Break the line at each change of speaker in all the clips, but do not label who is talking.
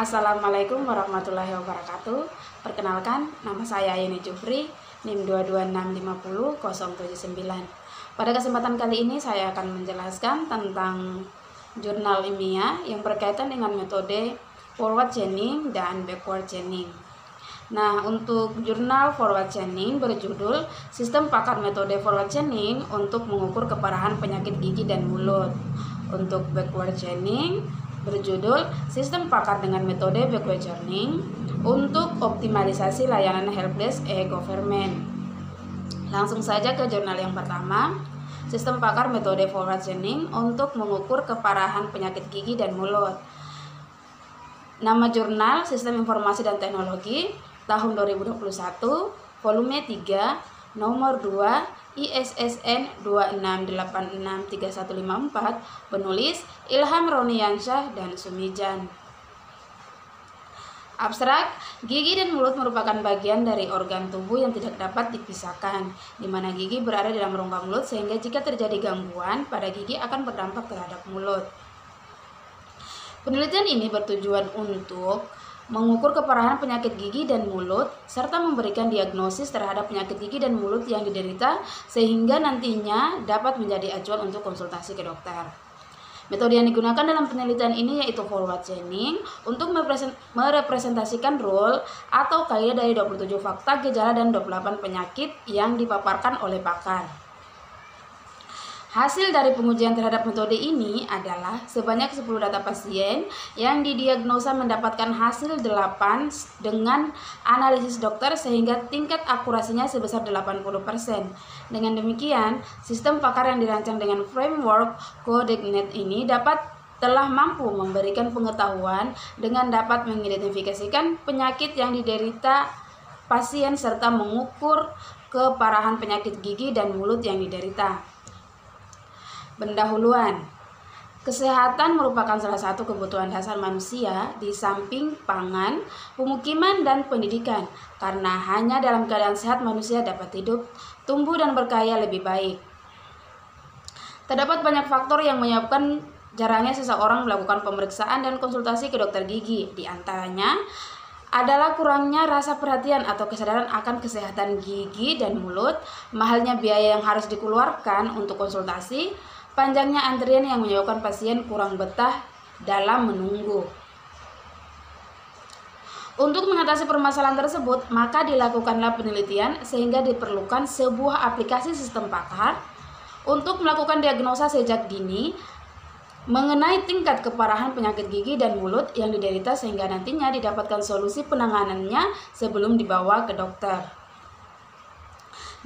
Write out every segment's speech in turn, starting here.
Assalamualaikum warahmatullahi wabarakatuh. Perkenalkan, nama saya Yeni Jufri, NIM 2265079. Pada kesempatan kali ini saya akan menjelaskan tentang jurnal ilmiah yang berkaitan dengan metode forward chaining dan backward chaining. Nah, untuk jurnal forward chaining berjudul Sistem Pakar Metode Forward Chaining untuk mengukur keparahan penyakit gigi dan mulut. Untuk backward chaining berjudul Sistem Pakar dengan Metode Backward Chaining untuk optimalisasi layanan helpdesk e-government. Langsung saja ke jurnal yang pertama, Sistem Pakar Metode Forward Chaining untuk mengukur keparahan penyakit gigi dan mulut. Nama jurnal Sistem Informasi dan Teknologi tahun 2021, volume 3, nomor 2, ISSN 26863154, penulis Ilham Roniansyah dan Sumijan. Abstrak, gigi dan mulut merupakan bagian dari organ tubuh yang tidak dapat dipisahkan, di mana gigi berada dalam rongga mulut sehingga jika terjadi gangguan pada gigi akan berdampak terhadap mulut. Penelitian ini bertujuan untuk mengukur keparahan penyakit gigi dan mulut, serta memberikan diagnosis terhadap penyakit gigi dan mulut yang diderita, sehingga nantinya dapat menjadi acuan untuk konsultasi ke dokter. Metode yang digunakan dalam penelitian ini yaitu forward chaining untuk merepresentasikan rule atau kaidah dari 27 fakta gejala dan 28 penyakit yang dipaparkan oleh pakar. Hasil dari pengujian terhadap metode ini adalah sebanyak 10 data pasien yang didiagnosa mendapatkan hasil 8 dengan analisis dokter sehingga tingkat akurasinya sebesar 80%. Dengan demikian, sistem pakar yang dirancang dengan framework CodeIgnite ini telah mampu memberikan pengetahuan dengan dapat mengidentifikasikan penyakit yang diderita pasien serta mengukur keparahan penyakit gigi dan mulut yang diderita. Pendahuluan. Kesehatan merupakan salah satu kebutuhan dasar manusia di samping pangan, pemukiman, dan pendidikan. Karena hanya dalam keadaan sehat manusia dapat hidup, tumbuh, dan berkaya lebih baik. Terdapat banyak faktor yang menyebabkan jarangnya seseorang melakukan pemeriksaan dan konsultasi ke dokter gigi. Di antaranya adalah kurangnya rasa perhatian atau kesadaran akan kesehatan gigi dan mulut, mahalnya biaya yang harus dikeluarkan untuk konsultasi, panjangnya antrian yang menyebabkan pasien kurang betah dalam menunggu. Untuk mengatasi permasalahan tersebut, maka dilakukanlah penelitian sehingga diperlukan sebuah aplikasi sistem pakar untuk melakukan diagnosa sejak dini mengenai tingkat keparahan penyakit gigi dan mulut yang diderita sehingga nantinya didapatkan solusi penanganannya sebelum dibawa ke dokter.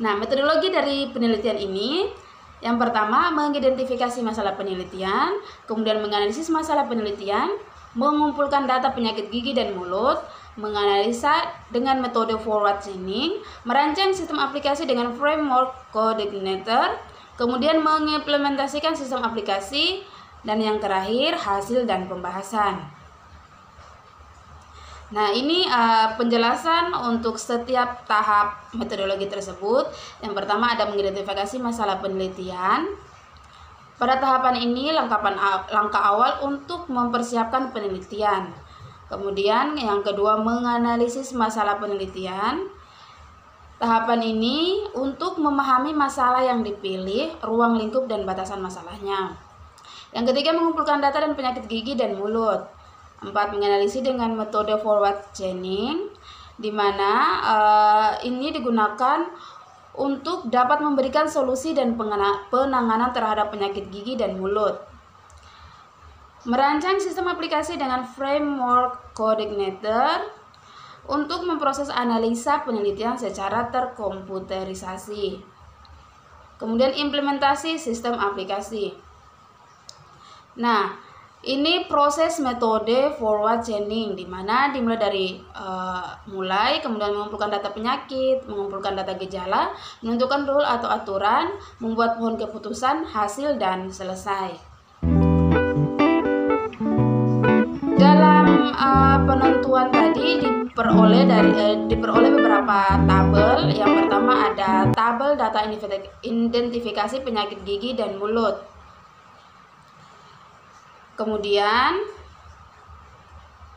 Nah, metodologi dari penelitian ini yang pertama, mengidentifikasi masalah penelitian, kemudian menganalisis masalah penelitian, mengumpulkan data penyakit gigi dan mulut, menganalisa dengan metode forward chaining, merancang sistem aplikasi dengan framework CodeIgniter, kemudian mengimplementasikan sistem aplikasi, dan yang terakhir hasil dan pembahasan. Nah, ini penjelasan untuk setiap tahap metodologi tersebut. Yang pertama ada mengidentifikasi masalah penelitian. Pada tahapan ini langkah awal untuk mempersiapkan penelitian. Kemudian yang kedua menganalisis masalah penelitian. Tahapan ini untuk memahami masalah yang dipilih, ruang lingkup dan batasan masalahnya. Yang ketiga mengumpulkan data dan penyakit gigi dan mulut. 4. Menganalisis dengan metode forward chaining, di mana ini digunakan untuk dapat memberikan solusi dan penanganan terhadap penyakit gigi dan mulut. Merancang sistem aplikasi dengan framework CodeIgniter untuk memproses analisa penelitian secara terkomputerisasi. Kemudian implementasi sistem aplikasi. Nah, ini proses metode forward chaining, di mana dimulai dari kemudian mengumpulkan data penyakit, mengumpulkan data gejala, menentukan rule atau aturan, membuat pohon keputusan, hasil, dan selesai. Dalam penentuan tadi diperoleh beberapa tabel. Yang pertama ada tabel data identifikasi penyakit gigi dan mulut. Kemudian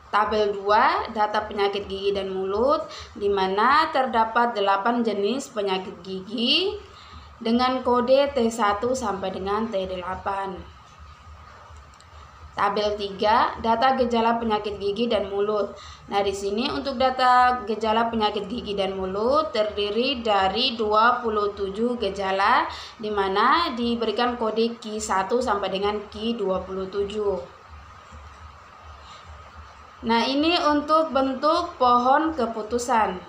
Tabel 2, data penyakit gigi dan mulut, di mana terdapat 8 jenis penyakit gigi dengan kode T1 sampai dengan T8. Tabel 3, data gejala penyakit gigi dan mulut. Nah, di sini untuk data gejala penyakit gigi dan mulut terdiri dari 27 gejala, di mana diberikan kode Q1 sampai dengan Q27. Nah, ini untuk bentuk pohon keputusan.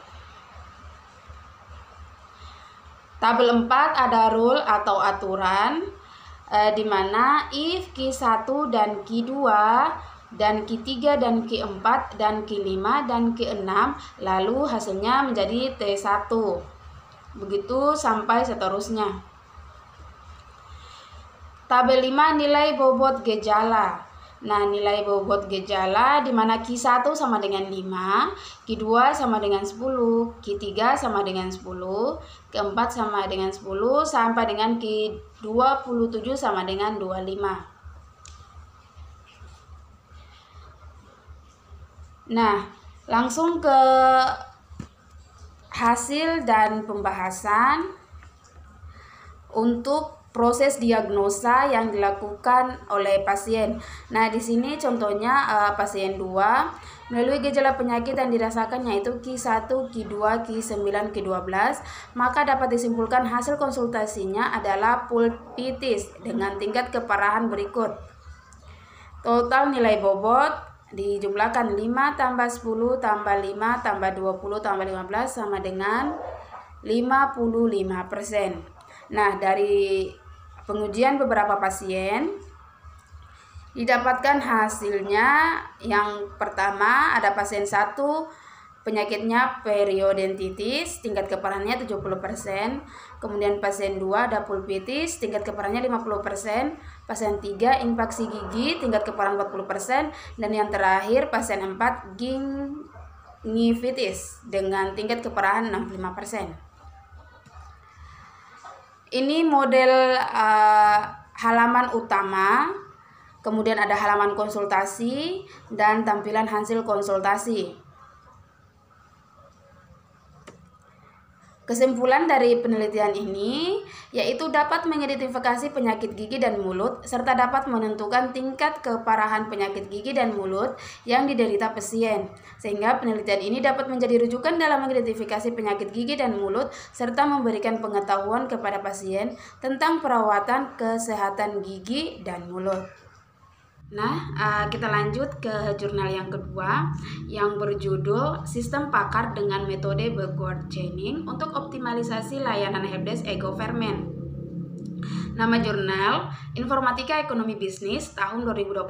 Tabel 4 ada rule atau aturan, di mana if Q1 dan Q2 dan Q3 dan Q4 dan Q5 dan Q6 lalu hasilnya menjadi T1. Begitu sampai seterusnya. Tabel 5 nilai bobot gejala. Nah, nilai bobot gejala di mana Q1 sama dengan 5, Q2 sama dengan 10, Q3 sama dengan 10, Q4 sama dengan 10, sampai dengan Q27 sama dengan 25. Nah, langsung ke hasil dan pembahasan untuk proses diagnosa yang dilakukan oleh pasien. Nah, di sini contohnya pasien 2 melalui gejala penyakit yang dirasakan yaitu Q1, Q2, Q9, Q12, maka dapat disimpulkan hasil konsultasinya adalah pulpitis dengan tingkat keparahan berikut. Total nilai bobot dijumlahkan 5 tambah 10 tambah 5 tambah 20 tambah 15 sama dengan 55%. Nah, dari pengujian beberapa pasien didapatkan hasilnya. Yang pertama ada pasien 1 penyakitnya periodontitis, tingkat keparahannya 70%. Kemudian pasien 2 ada pulpitis, tingkat keparahannya 50%. Pasien 3 infeksi gigi, tingkat keparahan 40%. Dan yang terakhir pasien 4 gingivitis dengan tingkat keparahan 65%. Ini model halaman utama, kemudian ada halaman konsultasi dan tampilan hasil konsultasi. Kesimpulan dari penelitian ini yaitu dapat mengidentifikasi penyakit gigi dan mulut serta dapat menentukan tingkat keparahan penyakit gigi dan mulut yang diderita pasien. Sehingga penelitian ini dapat menjadi rujukan dalam mengidentifikasi penyakit gigi dan mulut serta memberikan pengetahuan kepada pasien tentang perawatan kesehatan gigi dan mulut. Nah, kita lanjut ke jurnal yang kedua yang berjudul Sistem Pakar dengan Metode Backward Chaining untuk Optimalisasi Layanan Helpdesk e-Government. Nama jurnal Informatika Ekonomi Bisnis tahun 2021,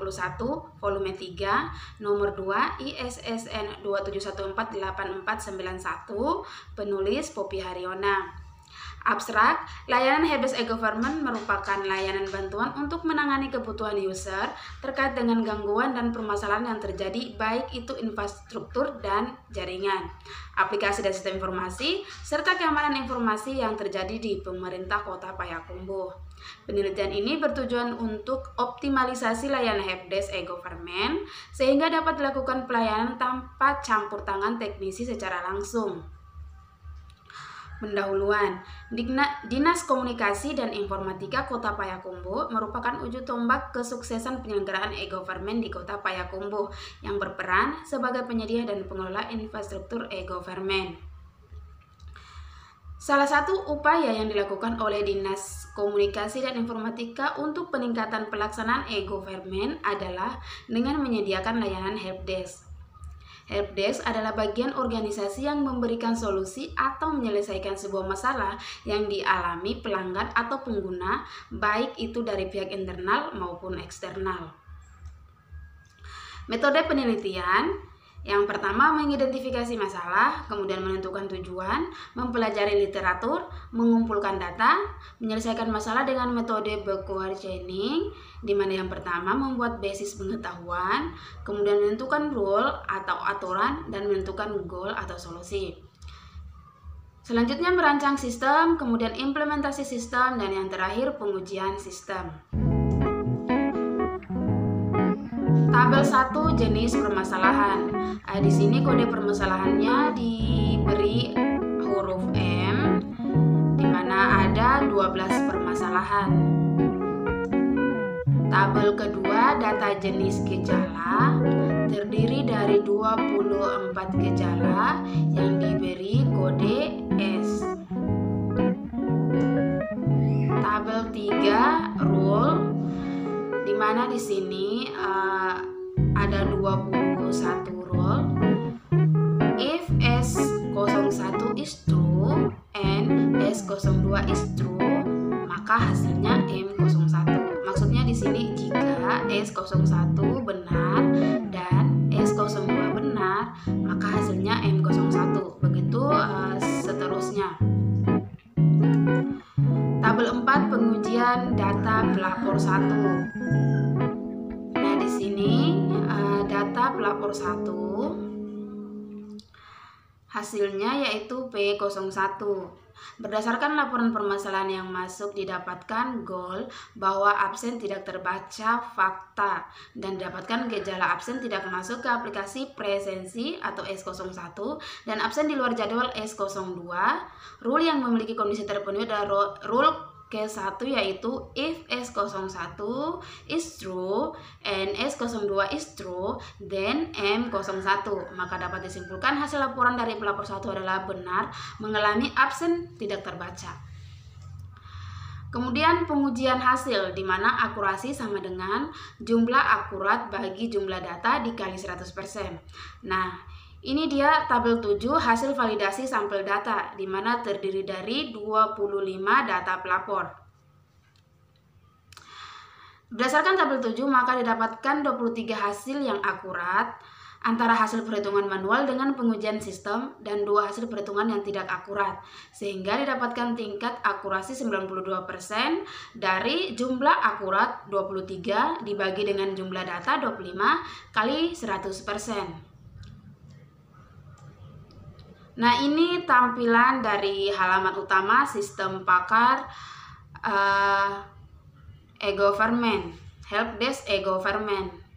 volume 3, nomor 2, ISSN 271484491, penulis Poppy Haryona. Abstrak, layanan helpdesk e-government merupakan layanan bantuan untuk menangani kebutuhan user terkait dengan gangguan dan permasalahan yang terjadi, baik itu infrastruktur dan jaringan, aplikasi dan sistem informasi, serta keamanan informasi yang terjadi di pemerintah Kota Payakumbuh. Penelitian ini bertujuan untuk optimalisasi layanan helpdesk e-government sehingga dapat dilakukan pelayanan tanpa campur tangan teknisi secara langsung. Pendahuluan, Dinas Komunikasi dan Informatika Kota Payakumbuh merupakan ujung tombak kesuksesan penyelenggaraan e-government di Kota Payakumbuh yang berperan sebagai penyedia dan pengelola infrastruktur e-government. Salah satu upaya yang dilakukan oleh Dinas Komunikasi dan Informatika untuk peningkatan pelaksanaan e-government adalah dengan menyediakan layanan helpdesk. Helpdesk adalah bagian organisasi yang memberikan solusi atau menyelesaikan sebuah masalah yang dialami pelanggan atau pengguna, baik itu dari pihak internal maupun eksternal. Metode penelitian yang pertama mengidentifikasi masalah, kemudian menentukan tujuan, mempelajari literatur, mengumpulkan data, menyelesaikan masalah dengan metode backward chaining, di mana yang pertama membuat basis pengetahuan, kemudian menentukan rule atau aturan, dan menentukan goal atau solusi. Selanjutnya merancang sistem, kemudian implementasi sistem, dan yang terakhir pengujian sistem. Tabel 1 jenis permasalahan. Di sini kode permasalahannya diberi huruf M, di mana ada 12 permasalahan. Tabel kedua data jenis gejala terdiri dari 24 gejala yang diberi kode S. Tabel 3 rule, di mana di sini ada 21 rule. If S01 is true and S02 is true, maka hasilnya M01. Maksudnya di sini jika S01 benar dan S02 benar, maka hasilnya M01. Begitu seterusnya. Tabel 4 pengujian data pelapor 1. Nah, di sini data pelapor 1 hasilnya yaitu P01. Berdasarkan laporan permasalahan yang masuk didapatkan goal bahwa absen tidak terbaca fakta dan didapatkan gejala absen tidak masuk ke aplikasi presensi atau S01 dan absen di luar jadwal S02. Rule yang memiliki kondisi terpenuhi adalah rule K1 yaitu if S01 is true and S02 is true, then M01. Maka dapat disimpulkan hasil laporan dari pelapor 1 adalah benar mengalami absen tidak terbaca. Kemudian pengujian hasil, di mana akurasi sama dengan jumlah akurat bagi jumlah data dikali 100%. Nah, ini dia tabel 7 hasil validasi sampel data, di mana terdiri dari 25 data pelapor. Berdasarkan tabel 7, maka didapatkan 23 hasil yang akurat antara hasil perhitungan manual dengan pengujian sistem dan 2 hasil perhitungan yang tidak akurat, sehingga didapatkan tingkat akurasi 92% dari jumlah akurat 23 dibagi dengan jumlah data 25 kali 100%. Nah, ini tampilan dari halaman utama sistem Pakar e-government, helpdesk e-government.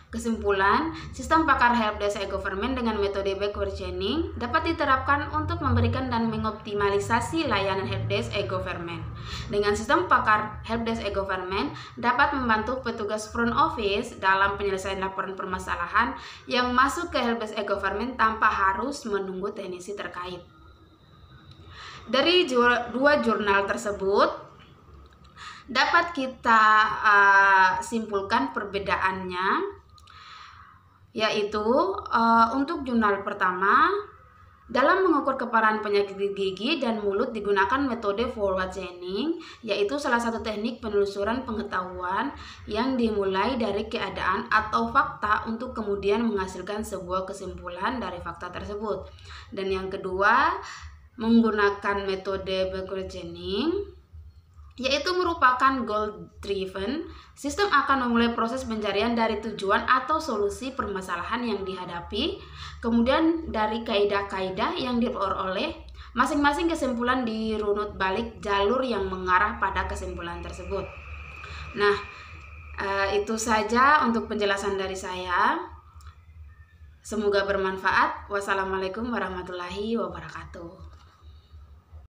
Kesimpulan, sistem Pakar helpdesk e-government dengan metode backward chaining dapat diterapkan untuk memberikan dan mengoptimalisasi layanan helpdesk e-government. Dengan sistem Pakar helpdesk e-government dapat membantu petugas front office dalam penyelesaian laporan permasalahan yang masuk ke helpdesk e-government tanpa harus menunggu teknisi terkait. Dari 2 jurnal tersebut dapat kita simpulkan perbedaannya, yaitu untuk jurnal pertama, dalam mengukur keparahan penyakit gigi dan mulut digunakan metode forward chaining, yaitu salah satu teknik penelusuran pengetahuan yang dimulai dari keadaan atau fakta untuk kemudian menghasilkan sebuah kesimpulan dari fakta tersebut. Dan yang kedua, menggunakan metode backward chaining, yaitu merupakan goal driven. Sistem akan memulai proses pencarian dari tujuan atau solusi permasalahan yang dihadapi, kemudian dari kaidah-kaidah yang diperoleh, masing-masing kesimpulan dirunut balik jalur yang mengarah pada kesimpulan tersebut. Nah, itu saja untuk penjelasan dari saya. Semoga bermanfaat. Wassalamualaikum warahmatullahi wabarakatuh.